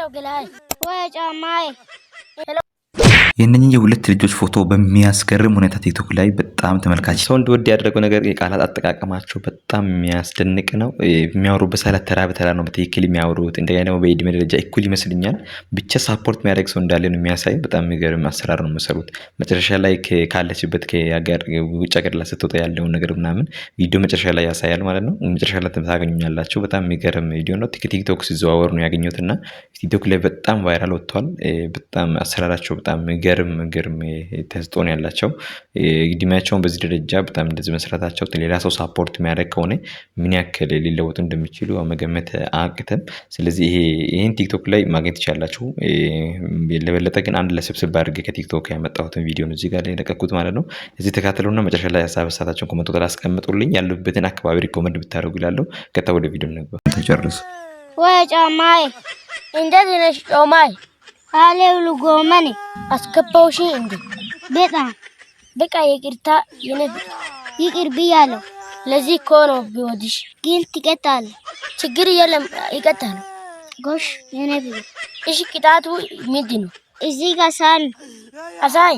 Hello Gilay. Wait, my. Hello. የነኚህ የሁለት ልጆች ፎቶ በሚያስገርም ሁኔታ ቲክቶክ ላይ በጣም ተመልካች ሰው እንዲወድ ያደረገው ነገር የቃላት አጠቃቀማቸው በጣም የሚያስደንቅ ነው። የሚያወሩበት ሰዓት ተራ በተራ ነው በትክክል የሚያወሩት። እንደገና ደግሞ በእድሜ ደረጃ እኩል ይመስልኛል። ብቻ ሳፖርት የሚያደርግ ሰው እንዳለ ነው የሚያሳይ። በጣም የሚገርም አሰራር ነው የሚሰሩት። መጨረሻ ላይ ካለችበት ከሀገር ውጭ ሀገር ላይ ስትወጣ ያለውን ነገር ምናምን ቪዲዮ መጨረሻ ላይ ያሳያል ማለት ነው። መጨረሻ ላይ ታገኙኛላችሁ። በጣም የሚገርም ቪዲዮ ነው። ቲክቶክ ሲዘዋወር ነው ያገኘሁትና ቲክቶክ ላይ በጣም ቫይራል ወጥቷል። በጣም አሰራራቸው በጣም ገርም ተስጦን ያላቸው እድሜያቸውን በዚህ ደረጃ በጣም እንደዚህ መስራታቸው ሌላ ሰው ሳፖርት የሚያደርግ ከሆነ ምን ያክል ሊለወጡ እንደሚችሉ መገመት አያቅትም። ስለዚህ ይሄን ቲክቶክ ላይ ማግኘት ትችላላችሁ። ለበለጠ ግን አንድ ለስብስብ አድርጌ ከቲክቶክ ያመጣሁትን ቪዲዮ ነው እዚህ ጋር ላይ ለቀኩት ማለት ነው። እዚህ ተካተሉና መጨረሻ ላይ ሀሳብ ሰጣችሁን ኮሜንት ላይ አስቀምጡልኝ። ያሉበትን አካባቢ ሪኮመንድ ብታደርጉ ይላለው። ከታ ወደ ቪዲዮ ነው ተጨርሱ። ወይ ጫማይ እንደዚህ ነሽ ጫማይ አለው ልጎመኔ አስከባውሽ እንዴ በጣም በቃ ይቅርታ ይቅር ብያለሁ። ለዚህ እኮ ነው ቢወድሽ ግን ትቀጣለህ። ችግር የለም ይቀጣል። ጎሽ የኔ ቢሆን እሺ ቅጣቱ ምንድን ነው? እዚህ ጋር ሳን አሳይ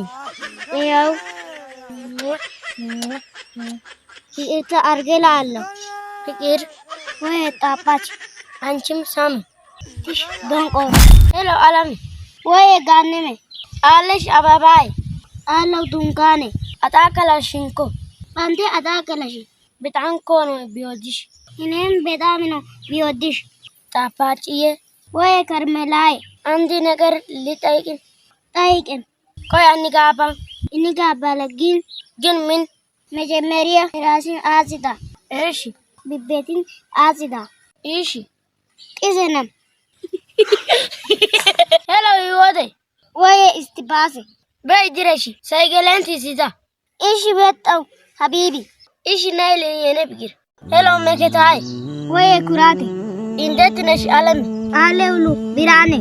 ያው ይቅርታ አድርጌልሃለሁ። ፍቅር ወይ ጣፋጭ አንቺም ሳም እሺ ደንቆ ሄሎ አላሚ ወይ ጋነሜ አለሽ አባባይ አለው ዱንካኔ አታከላሽንኮ አንተ አታከላሽ በጣም እኮ ነው ቢወድሽ። እኔም በጣም ነው ቢወድሽ። ጣፋጭዬ ወይ ከርሜላይ አንድ ነገር ጠይቅን ቆይ እንጋባለን ግን ምን መጀመሪያ ራስን አጽዳ። እሺ ቤትን አጽዳ። እሺ ቂዘናም ሄሎ ይወደ ወይ እስቲባሴ በእጅረሽ ሳይገለንት ሲዛ እሺ በጣው ሀቢቢ እሺ ናይል የኔ ፍቅር ሄሎ መከታይ ወይ ኩራቴ እንዴት ነሽ አለም አለውሉ ቢራኔ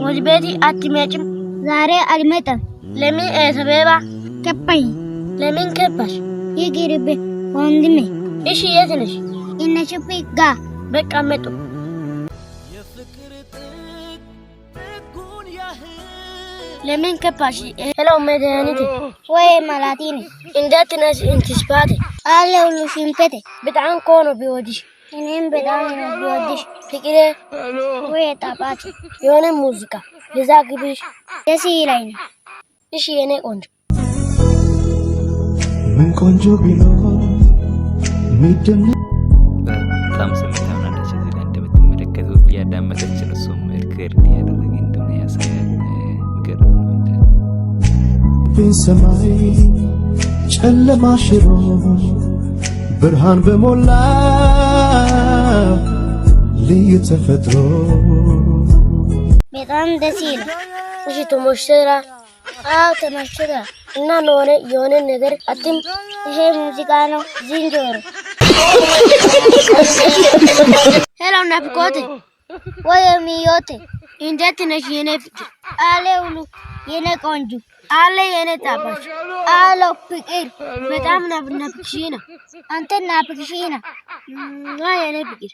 ወደ ቤቲ አትመጭም? ዛሬ አልመጣም። ለምን ሰበባ ከበይ? ለምን ከባሽ? ይግርብ ወንድሜ እሺ የት ነሽ? እነሽፊ ጋ በቃ መጡ። ለምን ከባሽ? ሄሎ መድኃኒቴ ወይ ማላቲኒ እንዴት ነሽ? እንትስፋቴ አለውሉ ሽምፔቴ በጣም እኮ ነው ቢወድሽ። እኔም በጣም ነው ቢወድሽ። ፍቅሬ ወይ ጣፋጭ የሆነ ሙዚቃ ልዛግብሽ ደስ ይለኝ። እሺ የኔ ቆንጆ ምን ቆንጆ ቢኖር ምድን በጣም ስሜታዊ ናለች። እዚህ ላይ እንደምትመለከቱት እያዳመጠች ነው። እሱም ሪከርድ ያደረገ እንደሆነ ያሳያል። ምገርም ነው በሰማይ ጨለማ ሽሮ ብርሃን በሞላ ልዩ ተፈጥሮ በጣም ደስ ይላል። እሺ ተሞሽራ ተሞሽራ እና የሆነ ነገር አትም ይሄ ሙዚቃ ነው ዝንጀሮ ሄሎ ናፍቆቴ ወይ ሚዮቴ እንዴት ነሽ የኔ ፍቅር? አለውሉ የኔ ቆንጆ አለ የኔ ጣፋጭ አሎ ፍቅር በጣም ናፍቅሽና አንተ ናፍቅሽና ወይ የኔ ፍቅር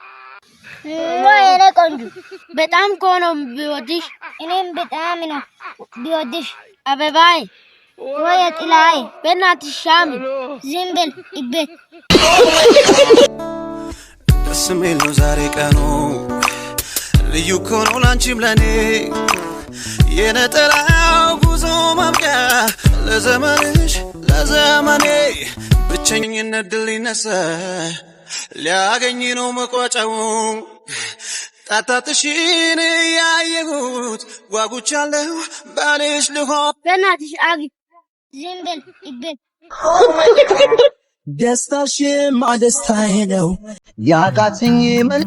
ወይ የኔ ቆንጆ በጣም እኮ ነው ቢወድሽ። እኔም በጣም ነው ቢወድሽ። አበባይ ወይ ጥላይ በእናትሽ ሻሚ ዝም ብል ይቤት ደስ የሚል ነው ዛሬ ቀኑ ልዩ እኮ ነው ላንቺም ለኔ የነጠላው ጉዞ ማብቂያ ለዘመንሽ ለዘመኔ ብቸኝነት ድል ይነሳ ሊያገኝ ነው መቋጫው ጣጣትሽን ያየሁት ጓጉቻለሁ ባልሽ ልሆን በእናትሽ አጊ ዝም ብል ይቤት ደስታሽማ ደስታዬ ነው ያቃተኝ ምን